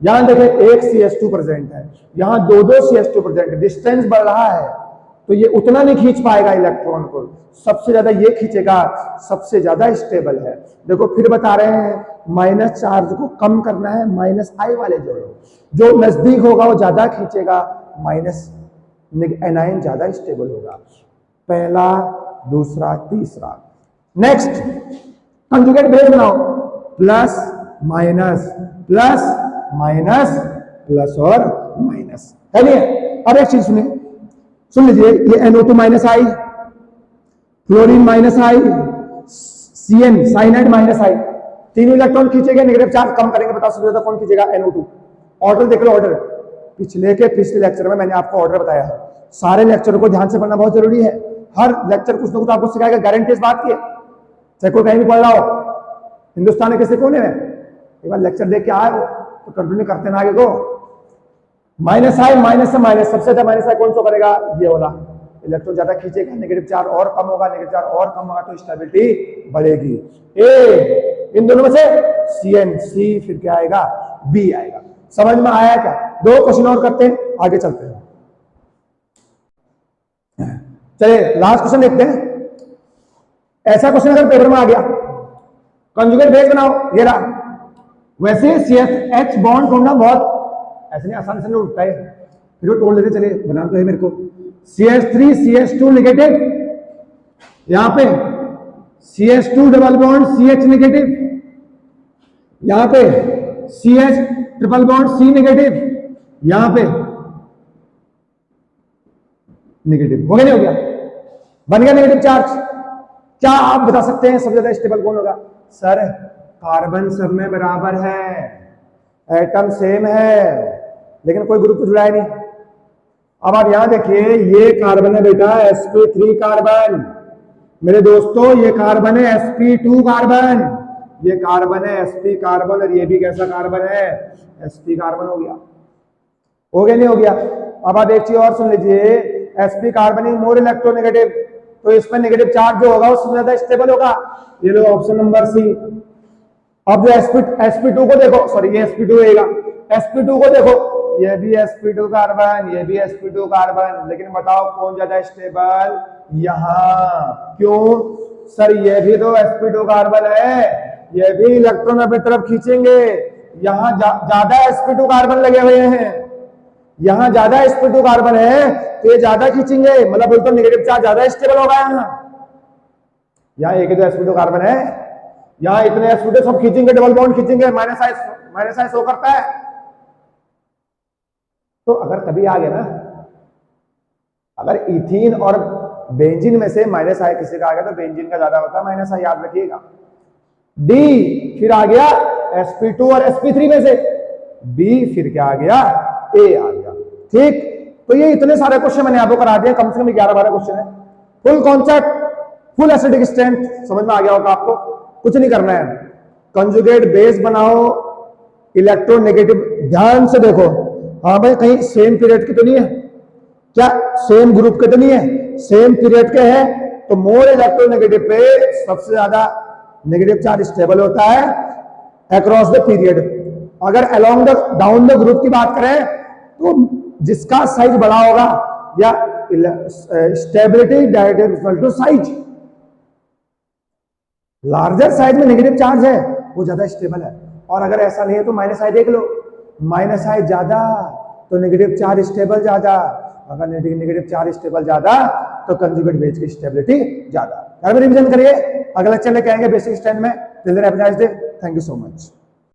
यहां देखिए एक CH2 प्रेजेंट है, यहां दो CH2 प्रेजेंट है, डिस्टेंस बढ़ रहा है तो ये उतना नहीं खींच पाएगा इलेक्ट्रॉन को, सबसे ज्यादा ये खींचेगा, सबसे ज्यादा स्टेबल है। देखो फिर बता रहे हैं, माइनस चार्ज को कम करना है, -I वाले जोड़ो, जो नजदीक होगा वो ज्यादा खींचेगा, -anion ज्यादा स्टेबल होगा। पहला, दूसरा, तीसरा। नेक्स्ट कंजुगेट बेस बनाओ, plus minus plus minus plus और माइनस है नहीं? अब एक चीज सुन लीजिए, ये NO2 -I, fluorine -I, CN cyanide -I, तीनों इलेक्ट्रॉन खींचेंगे, नेगेटिव चार्ज कम करेंगे। बताओ सबसे ज्यादा कौन खींचेगा? NO2। ऑर्डर देख लो, ऑर्डर पिछले लेक्चर में मैंने आपको ऑर्डर बताया है। सारे लेक्चर को ध्यान से पढ़ना बहुत जरूरी है, हर लेक्चर कुछ ना कुछ आपको सिखाएगा, गारंटी इस बात की, चाहे कोई कहीं भी पढ़ रहा हो, हिंदुस्तान के किसी कोने में, एक बार लेक्चर देख के आए हो तो कंटिन्यू करते ना आगे को। -I, माइनस से माइनस, सबसे ज्यादा -I कौन सा करेगा? ये वाला, इलेक्ट्रॉन ज्यादा खींचेगा, नेगेटिव चार्ज और कम होगा, नेगेटिव चार्ज और कम होगा तो स्टेबिलिटी बढ़ेगी। ए, इन दोनों में से CN, C, फिर क्या आएगा? B आएगा। समझ में आया क्या? दो क्वेश्चन और करते हैं, आगे चलते हैं। चलिए लास्ट क्वेश्चन देखते हैं। ऐसा क्वेश्चन अगर पेपर में आ गया, कंजुगेट बेस बनाओ, ये रहा। वैसे CH बॉन्ड ढूंढना बहुत ऐसे नहीं, आसान से नहीं उठता है, फिर वो तोड़ लेते। चलिए बना तो है मेरे को, CH3 CH2 नेगेटिव, यहां पे CH2 double bond CH negative, यहां पे CH triple bond C negative, यहां पे नेगेटिव। हो गया नहीं हो गया? बन गया नेगेटिव चार्ज। क्या आप बता सकते हैं सबसे ज्यादा स्टेबल कौन होगा? सर कार्बन सब में बराबर है, एटम सेम है, लेकिन कोई ग्रुप तो जुड़ा है नहीं। अब आप यहां देखिए, ये कार्बन है बेटा sp3 कार्बन, मेरे दोस्तों ये कार्बन है sp2 कार्बन, ये कार्बन है sp कार्बन, और ये भी कैसा कार्बन है? sp कार्बन हो गया। हो गया नहीं हो गया? अब आप एक चीज और सुन लीजिए, sp carbon is more electronegative, तो इसमें नेगेटिव चार्ज जो होगा उससे ज्यादा स्टेबल होगा। ये लो ऑप्शन नंबर C। अब जो sp2 को देखो, सॉरी ये sp2 रहेगा, sp2 को देखो, ये भी sp2 कार्बन, ये भी sp2 कार्बन, लेकिन बताओ कौन ज्यादा स्टेबल? यहां। क्यों? सर ये भी तो sp2 कार्बन है, ये भी इलेक्ट्रॉन अपनी तरफ खींचेंगे, यहां ज्यादा sp2 कार्बन लगे हुए हैं, यहां ज्यादा sp2 कार्बन है तो ये ज्यादा खींचेंगे, मतलब बोलते नेगेटिव चार्ज ज्यादा स्टेबल होगा। यहाँ एक ही तो sp2 कार्बन है, यहाँ इतने sp2 सब खींचेंगे, डबल बॉन्ड खींचेंगे, -I शो करता है। तो अगर कभी आ गया ना, अगर इथीन और बेंजीन में से -I किसी का आ गया तो बेंजीन का ज्यादा होता है -I, याद रखिएगा। डी फिर आ गया sp2 और sp3 में से, बी फिर क्या आ गया? ए आ गया। ठीक, तो ये इतने सारे क्वेश्चन मैंने आपको करा दिए, कम से कम 11-12 क्वेश्चन है। Full concept, full acidic strength समझ में आ गया होगा आपको। कुछ नहीं करना है, कंजुगेट बेस बनाओ, इलेक्ट्रोनेगेटिव, ध्यान से देखो, हाँ भाई कहीं सेम पीरियड की तो नहीं है, क्या सेम ग्रुप के तो नहीं है? सेम पीरियड के हैं तो मोर इलेक्ट्रोनेगेटिव पे सबसे ज्यादा नेगेटिव चार्ज स्टेबल होता है अक्रॉस द पीरियड। अगर along the down the group की बात करें तो जिसका साइज बड़ा होगा, या stability directly equal to size, larger size में नेगेटिव चार्ज है वो ज्यादा स्टेबल है। और अगर ऐसा नहीं है तो -I देख लो, -I ज्यादा तो नेगेटिव चार्ज स्टेबल ज्यादा, अगर नेगेटिव चार्ज स्टेबल ज्यादा तो कंजुगेट बेस की स्टेबिलिटी ज्यादा। घर में रिवीजन करिए, अगला लेक्चर लेके आएंगे बेसिक स्ट्रेंथ में। Till then have a nice day, thank you so much.